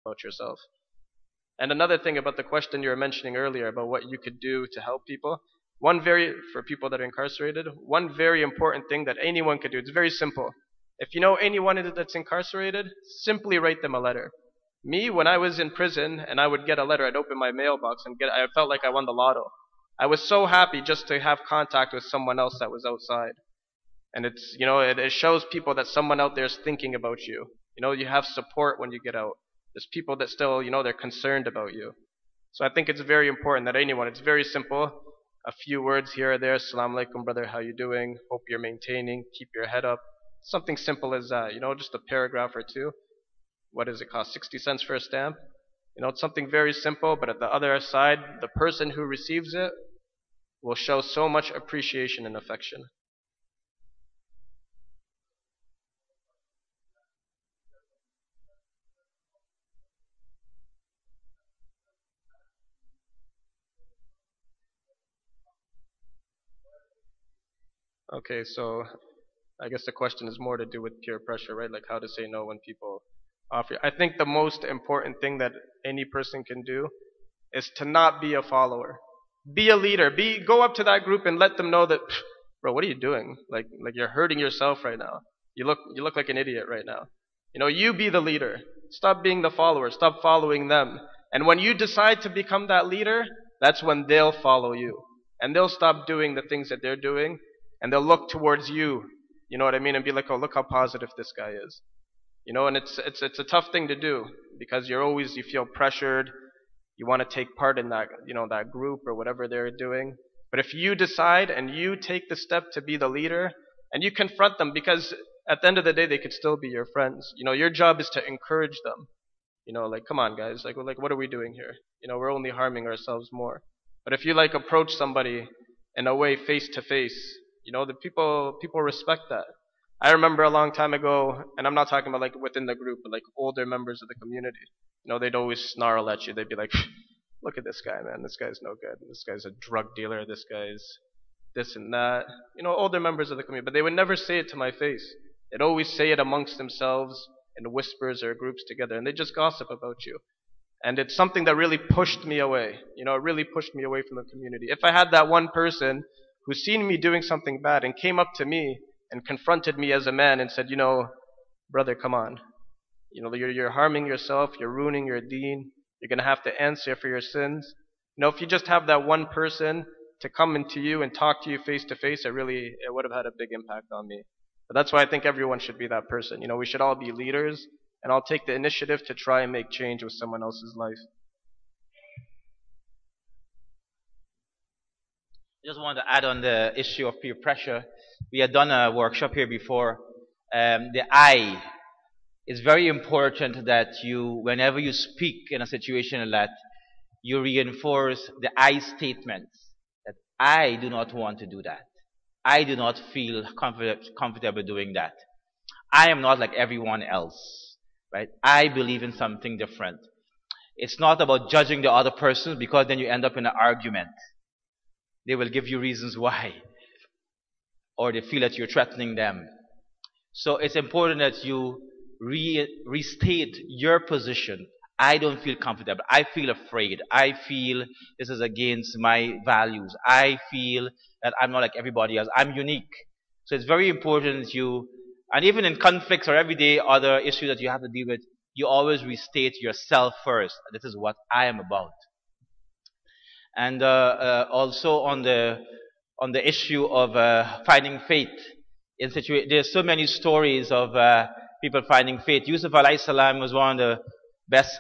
about yourself. And another thing about the question you were mentioning earlier about what you could do to help people, for people that are incarcerated, one very important thing that anyone could do, it's very simple. If you know anyone that's incarcerated, simply write them a letter. Me, when I was in prison and I would get a letter, I'd open my mailbox and I felt like I won the lotto. I was so happy just to have contact with someone else that was outside. And it shows people that someone out there is thinking about you. You have support when you get out. There's people that still, they're concerned about you. So I think it's very important that it's very simple. A few words here or there. Assalamu alaikum, brother, how you doing? Hope you're maintaining. Keep your head up. Something simple as that, just a paragraph or two. What does it cost? 60 cents for a stamp? It's something very simple, but at the other side, the person who receives it will show so much appreciation and affection. Okay, so I guess the question is more to do with peer pressure, right? Like how to say no when people offer. I think the most important thing that any person can do is to not be a follower. Be a leader. Go up to that group and let them know that, bro, what are you doing? Like you're hurting yourself right now. You look like an idiot right now. You be the leader. Stop being the follower. Stop following them. And when you decide to become that leader, that's when they'll follow you. And they'll stop doing the things that they're doing, and they'll look towards you. You know what I mean? And be like, oh, look how positive this guy is. And it's a tough thing to do because you feel pressured. You want to take part in that, that group or whatever they're doing. But if you decide and you take the step to be the leader and you confront them, because at the end of the day, they could still be your friends. Your job is to encourage them. Like, come on, guys. Like, what are we doing here? We're only harming ourselves more. But if you approach somebody in a way face to face, the people respect that. I remember a long time ago, and I'm not talking about within the group, but older members of the community. They'd always snarl at you. They'd be like, look at this guy, man. This guy's no good. This guy's a drug dealer. This guy's this and that. Older members of the community. But they would never say it to my face. They'd always say it amongst themselves in whispers or groups together. And they just gossip about you. And it's something that really pushed me away. It really pushed me away from the community. If I had that one person who seen me doing something bad and came up to me and confronted me as a man and said, brother, come on. You're harming yourself. You're ruining your deen. You're going to have to answer for your sins. If you just have that one person to come into you and talk to you face to face, it would have had a big impact on me. But that's why I think everyone should be that person. We should all be leaders, and I'll take the initiative to try and make change with someone else's life. Just want to add on the issue of peer pressure. We had done a workshop here before. The I. It's very important that whenever you speak in a situation like that, you reinforce the I statements. That I do not want to do that. I do not feel comfortable doing that. I am not like everyone else. Right? I believe in something different. It's not about judging the other person, because then you end up in an argument. They will give you reasons why. Or they feel that you're threatening them. So it's important that you restate your position. I don't feel comfortable. I feel afraid. I feel this is against my values. I feel that I'm not like everybody else. I'm unique. So it's very important that and even in conflicts or everyday other issues that you have to deal with, you always restate yourself first. This is what I am about. And also on the issue of finding faith in there's so many stories of people finding faith. Yusuf alayhi salam was one of the best